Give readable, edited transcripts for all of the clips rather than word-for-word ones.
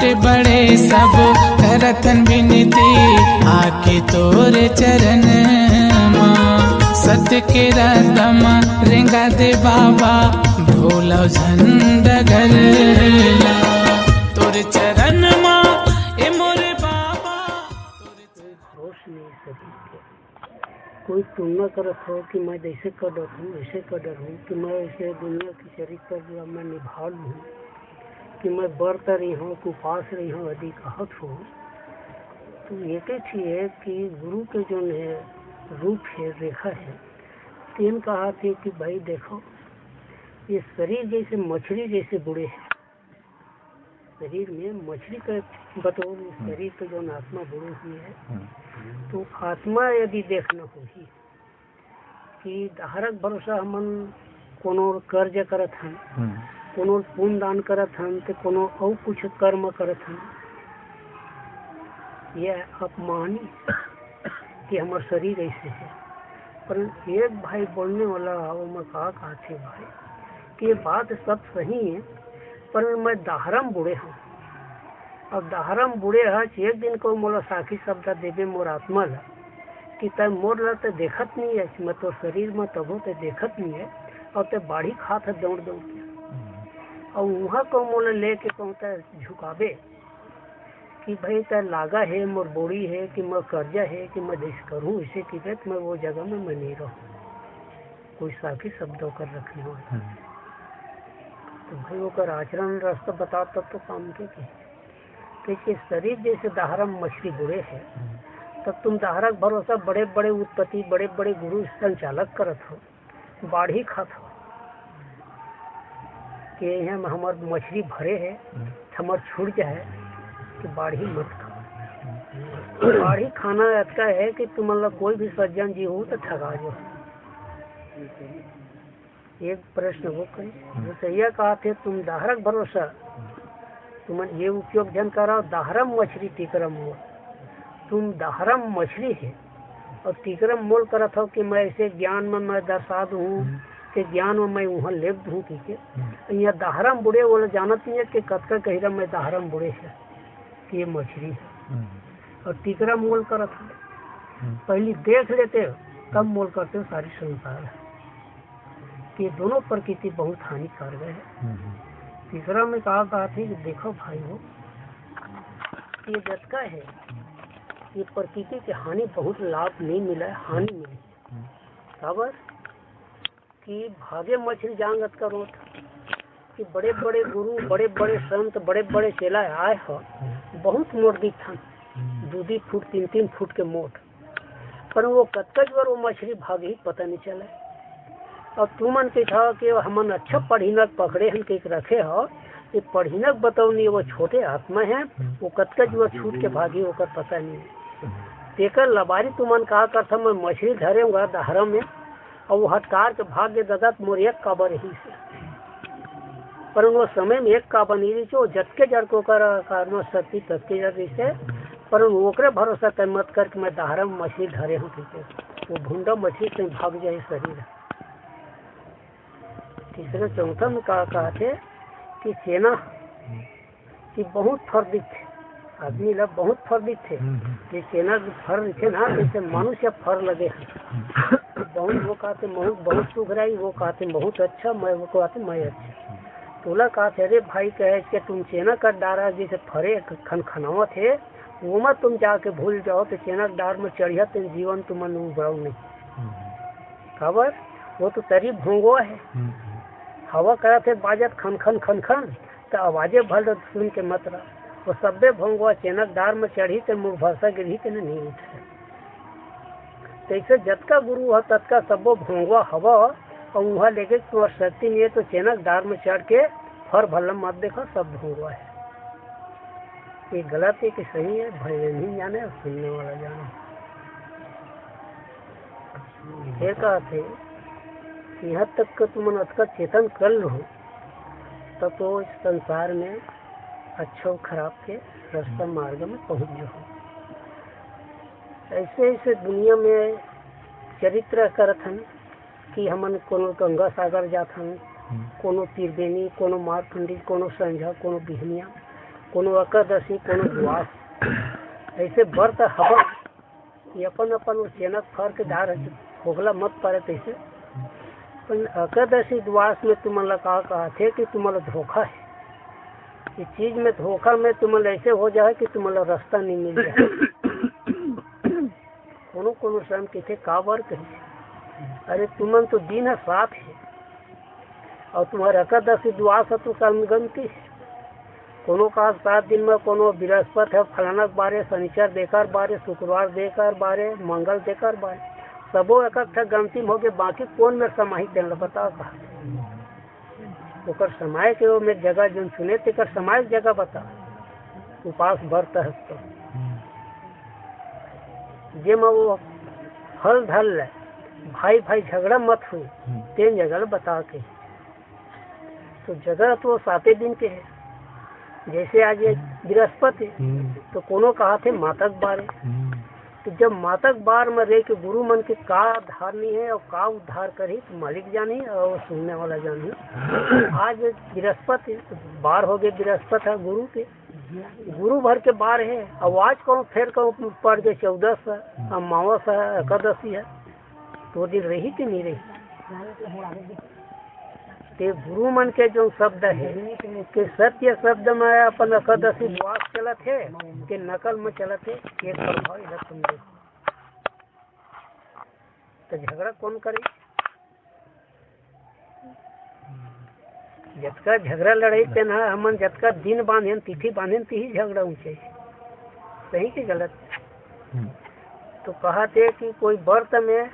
छोटे बड़े सब करतन विनती आके तोरे चरण माँ। सत्य के रातमा रेंगा दे बाबा भोला झंडगर तोरे चरण माँ ए मोरे बाबा। होश नहीं सभी के कोई तुलना करत हो कि मैं जैसे कदर हूँ ऐसे कदर हूँ, कि मैं ऐसे दुनिया की चरित्र जो मैं निभा लूँ, कि मैं बरत रही हूँ कि उपास रही हूँ अधिक कहत हो। तो एक ही है कि गुरु के जो है रूप है रेखा है, तीन कहा थे कि भाई देखो ये शरीर जैसे मछली जैसे बुरे है, शरीर में मछली का बतौर शरीर के जो आत्मा बुरी हुई है। तो आत्मा यदि देखना होगी कि धारक भरोसा हमन कोनो कर्ज करत हन, कोनो पुण्य दान करत हन, तो कोनो और कुछ कर्म करत हन, यह अपमानी कि हमार शरीर ऐसे है। पर एक भाई बोलने वाला वो मैं कहा थे भाई कि ये बात सब सही है, पर मैं दाहरम बुढ़े हूँ। अब दाहरम बुढ़े है एक दिन को मोला साखी शब्द देवे मोर आत्मा ला कि तय मोर ला तो देखत नहीं है, मैं तो शरीर में तबो तो देखत नहीं है, और ते बाढ़ी खात है दौड़ दौड़ के, और वहाँ को मोला लेके कहता झुकावे कि भाई तय लागा है मोर बोड़ी है कि मैं कर्जा है कि मैं देश करूँ इसे कि मैं वो जगह में मैं नहीं रहूँ, कोई साखी शब्दों कर रखने वाला। तो भाई वो कर आचरण रास्ता बताता तो काम के शरीर जैसे दाहरम मछली बुरे है, तब तुम दाहरक भरोसा बड़े बड़े उत्पत्ति बड़े बड़े गुरु संचालक करत हो, बाढ़ी खात हो कि यहाँ हमार मछली भरे है, हमार छूट जाए कि बाढ़ी मत खाओ। बाढ़ी खाना अच्छा है कि तुम मतलब कोई भी सज्जन जी हो तो ठगा जो। एक प्रश्न वो कही जैसे यह कहा थे तुम दाहरक भरोसा तुम ये उपयोग जन करो दाहरम मछली टिकरम मोल, तुम दाहरम मछली है और टिकरम मोल करत हो कि मैं ऐसे ज्ञान में मैं दर्शा दूँ कि ज्ञान में मैं वहाँ ले दूँ कि यहाँ दाहरम बुढ़े वो जानत नहीं है कि कतका कही मैं दाहरम बुढ़े है कि ये मछली है, और टिकरम मोल करत हो। पहले देख लेते हो तब मोल करते हो सारी संसार कि दोनों प्रकृति बहुत हानिकारक है। तीसरा में कहा थी कि देखो भाई हो ये जटका है, ये प्रकृति की हानि बहुत लाभ नहीं मिला है, हानि मिली खबर कि भागे मछली जांगत करो कि बड़े बड़े गुरु बड़े बड़े संत बड़े बड़े चेला आए हो, बहुत मोट दी था 2-2 फुट 3-3 फुट के मोट, पर वो कत्कज बार वो मछली भागी पता नहीं चला। और तुमन के था कि हमन अच्छा पढ़िनक पकड़े हम के रखे हो, ये पढ़िनक बताओ नहीं वो छोटे आत्मा है, वो कतकज वो छूट के भागी होकर पता नहीं तेकर लबारी तुमन कहा करता मैं मछली धरेगा दहरा में और वो हटकार के भाग्य ददत मोर एक काबर ही से, पर वो समय में एक काबर नहीं रही वो जटके जड़ को कर शक्ति तटके जड़ से, पर ओकरे भरोसा कर मत कर कि मैं दहरा में मछली धरे हूँ, ठीक है वो भूडा मछली से भाग जाए शरीर। तीसरे चौथा में कहा थे कि सेना की बहुत फर्दित थे, आदमी लोग बहुत फर्दित थे, ये सेना की फर थे ना जैसे मनुष्य फर लगे हैं, बहुत वो कहते बहुत सुख रही, वो कहते बहुत अच्छा, मैं वो कहते मैं अच्छा। तोला कहते अरे भाई कहे कि तुम सेना कर डारा जैसे फरे खनखनावा थे वो मत तुम जाके भूल जाओ तो सेना डार में चढ़िया तुम जीवन तुम उबराओ नहीं खबर, वो तो तरी भोंगो है, हवा करा थे बाजत खन खन खन खन तो आवाजे भल सुन के मत रहा, वो सब्बे भोंगवा चेनक डार में चढ़ी तो मुँह भरसा गिरी तो नहीं उठे। तैसे जतका गुरु है तत्का सब्बो भोंगवा हवा और वहाँ लेके तुम्हार शक्ति नहीं है तो चेनक डार में चढ़ के फर भल्लम मत देखो सब भोंगवा है। ये गलत है कि सही है भाई नहीं जाने और सुनने वाला जाने। फिर कहते यहाँ तक कि तुम का चेतन कर लो तब तो इस संसार में अच्छा और खराब के रास्ता मार्ग में पहुँच जाओ। ऐसे ऐसे दुनिया में चरित्र करत हन कि हमन कोनो गंगा सागर जात हन, कोनो त्रिवेणी, कोनो मारकंडी, कोनो संझा, कोनो बिहनिया, कोनो एकादशी कोनो द्वास ऐसे व्रत हवन ये अपन अपन चेनक फर के धार होगला मत पारे तैसे पण एकादशी द्वास में तुम्हारा कहा थे कि तुम्हारा धोखा है इस चीज में धोखा में तुम्हारा ऐसे हो जाए कि तुम्हारा रास्ता नहीं मिल जाए कोनो कोनो स्वयं कहते का वर्क है अरे तुमन तो दिन है 7 है और तुम्हारा एकादशी द्वास है तो कर्मगंती है कोनो का 7 दिन में कोनो बृहस्पति है फलाना बारे शनिचर देकर बारे शुक्रवार देकर बारे मंगल देकर बारे सबो एक गंती हो गए बाकी कौन में समाहित देना बताओ कहा ओकर समय के में जगह जो सुने तेकर समय जगह बता उपास व्रत है तो जे में वो हल धल भाई भाई झगड़ा मत हुई तेन जगह बता के तो जगह तो 7 दिन के है जैसे आज ये बृहस्पति तो कोनो कहा थे मातक बारे तो जब मातक बार में रह के गुरु मन के का धारनी है और का उद्धार करी तो मालिक जानी और सुनने वाला जानी आज बृहस्पति तो बार हो गए बृहस्पति है गुरु के गुरु भर के बार है और आज कहूँ फिर कहूँ पड़ गए 14 है अमावस है एकादशी है तो दिन रही कि नहीं रही ते गुरु मन के जो शब्द है कि सत्य शब्द में अपन एकादशी द्वास चलत है कि नकल में चलत है ये प्रभाव इधर तुम देखो तो झगड़ा कौन करे जतका झगड़ा लड़ाई पे ना हमन जतका दिन बांधे तिथि बांधे तिही झगड़ा ऊंचे सही कि गलत तो कहते कि कोई व्रत में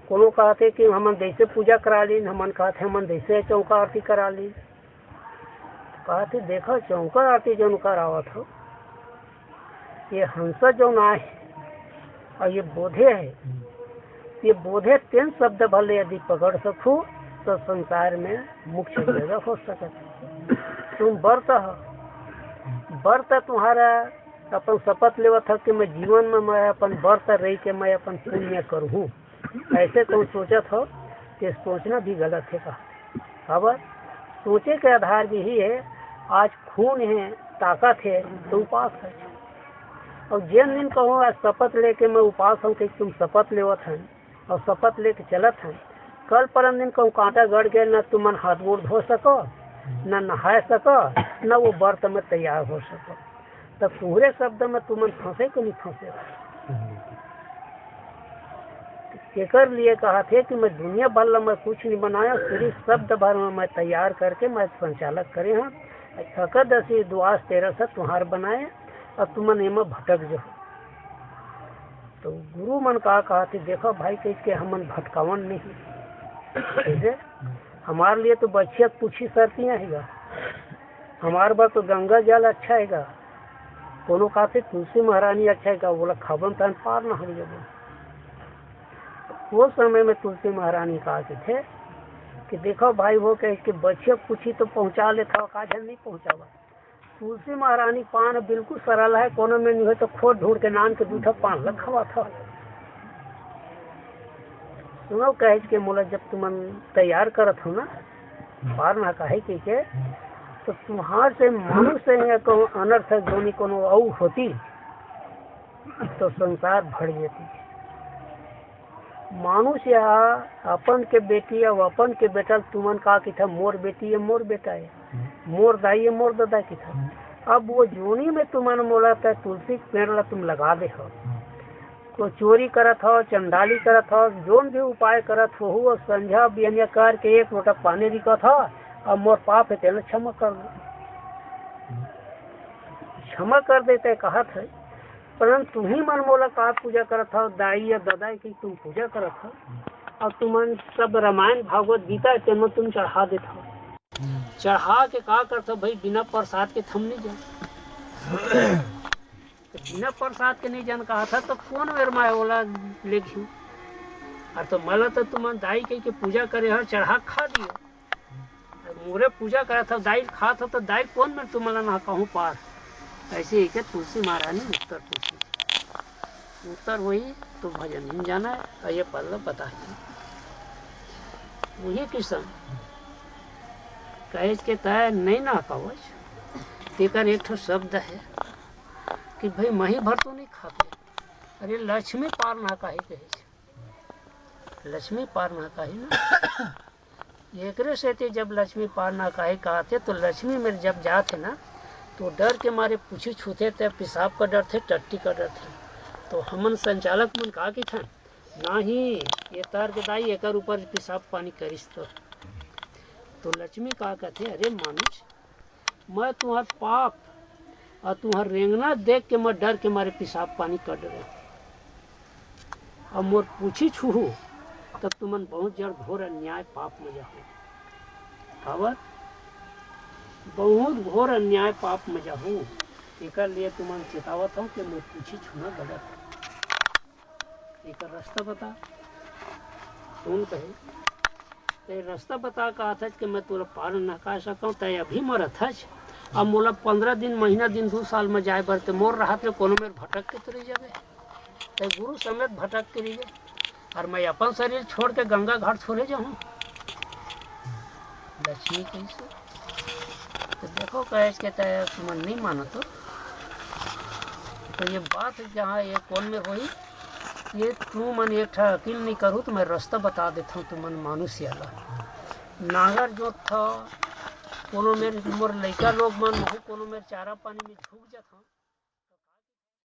कोनो कहते कि हमन जैसे पूजा करा ली हमन कहते हमन जैसे चौका आरती करा ली कहते देखो चौका आरती जो करावत हो ये हंस जो ना है और ये बोधे है ये बोधे 3 शब्द भले यदि पकड़ सको तो संसार में मुख्य जगह हो सकता तुम व्रत तुम्हारा अपन शपथ लेवत है कि मैं जीवन में मैं अपन व्रत रही के मैं अपन पुण्य करूँ ऐसे तुम सोचत हो कि सोचना भी गलत है कहा खबर सोचे के आधार भी ही है आज खून है ताकत है तो उपास है और जिन दिन कहो आज शपथ लेके मैं उपास हूँ कि तुम शपथ लेवत हैं और शपथ लेके चलत हैं कल परम दिन कहूँ कांटा गड़ गए न तुमन हाथ गोड़ धो सको न नहा सको न वो व्रत में तैयार हो सको तब पूरे शब्द में तुमन फंसे कि नहीं फंसे एकर लिए कहा थे कि मैं दुनिया भर में कुछ नहीं बनाया सिर्फ शब्द भर में मैं तैयार करके मैं संचालक करे हूँ एकादशी द्वास 13 से तुम्हार बनाए और तुमन एम भटक जो तो गुरु मन कहा थे देखो भाई कैसे हमन भटकावन नहीं ऐसे हमारे लिए तो बच्चिया पूछी सरतियाँ हैगा हमारे बार तो गंगा जल अच्छा हैगा कोनो कहते तुलसी महारानी अच्छा हैगा बोला खबन तन पार न हो जाए वो समय में तुलसी महारानी कहा थे कि देखो भाई वो कह के बच्चे पूछी तो पहुंचा लेता काजल नहीं पहुंचावा तुलसी महारानी पान बिल्कुल सरल है कोनो में नहीं हो तो खोद ढूंढ के नान के दूठा पान रखवा था सुनो कह के मोला जब तुम तैयार करत हो ना पार ना कहे के तो तुम्हार से मनुष्य है को अनर्थ जोनी कोनो औ होती तो संसार भर जाती मानुष या अपन के बेटी या अपन के बेटा तुमन कहा कि था मोर बेटी है मोर बेटा है मोर दाई है मोर दादा की था अब वो जोनी में तुमन मोला था तुलसी पेड़ ला तुम लगा दे हो को चोरी करत हो चंडाली करत हो जोन भी उपाय करत हो वो संध्या बियनिया कर के 1 लोटा पानी दिखत हो अब मोर पाप है तेना क्षमा कर दो क्षमा कर देते कहा था परंतु तुम ही मन मोला का पूजा करत हो दाई या दादा की तुम पूजा करत हो और तुमन सब रामायण भागवत गीता तेन तुम चढ़ा देते हो चढ़ा के का करते भाई बिना प्रसाद के थम नहीं जाए तो बिना प्रसाद के नहीं जान कहा था तो कौन वेर माए बोला लेखी और तो मला तो तुम दाई के पूजा करे हो चढ़ा खा दियो मोरे पूजा करा था दाई खा था तो दाई कौन में तुम्हारा ना कहूँ पार ऐसे ही के तुलसी महारानी उत्तर पूछी उत्तर हुई तो भजन नहीं जाना है और ये पल्ल बताइए वही किसान कहे के तय नहीं ना कवच तेकर एक ठो शब्द है कि भाई मही भर तो नहीं खाते, अरे लक्ष्मी पार ना काहे कहे छे, लक्ष्मी पार ना काहे ना, एकरे से ते जब लक्ष्मी पार ना काहे कहते तो लक्ष्मी मेरे जब जाते ना तो डर के मारे पूछी छूते थे, पेशाब का डर थे, टट्टी का डर थे। तो हमन संचालक मन कहा कि था ना ही ये तार के दाई एक ऊपर पेशाब पानी करिस तो लक्ष्मी कहा कहते अरे मानुष मैं तुम्हार पाप और तुम्हार रेंगना देख के मैं डर के मारे पेशाब पानी कर रहे, अब मोर पूछी छूहू तब तुमन बहुत जड़ घोर अन्याय पाप में जाओ, खबर बहुत घोर अन्याय पाप में जाओ, एक लिए तुमन चेतावत हूँ कि मैं पूछी छूना गलत है, एक रास्ता बता सुन कहे ते रास्ता बता कहा था कि मैं तुला पार न कर सकूँ तय अभी मरत है, अब मोला 15 दिन महीना दिन 2 साल में जाए बर मोर राहत में कोनो मेर भटक के तरी जावे, तय गुरु समेत भटक के रहिए और मैं अपन शरीर छोड़ के गंगा घाट छोड़े जाऊँ, लक्ष्मी कैसे तो देखो कहे के तय तुमन नहीं मानो तो ये बात जहाँ ये कौन में हुई ये तू मन एक ठा अकील नहीं करूँ तो मैं रास्ता बता देता हूँ, तुमन मानुष याला नागर जो था कोनो मेरे मोर लड़का लोग मन महू कोनो मेरे चारा पानी में झुक जाता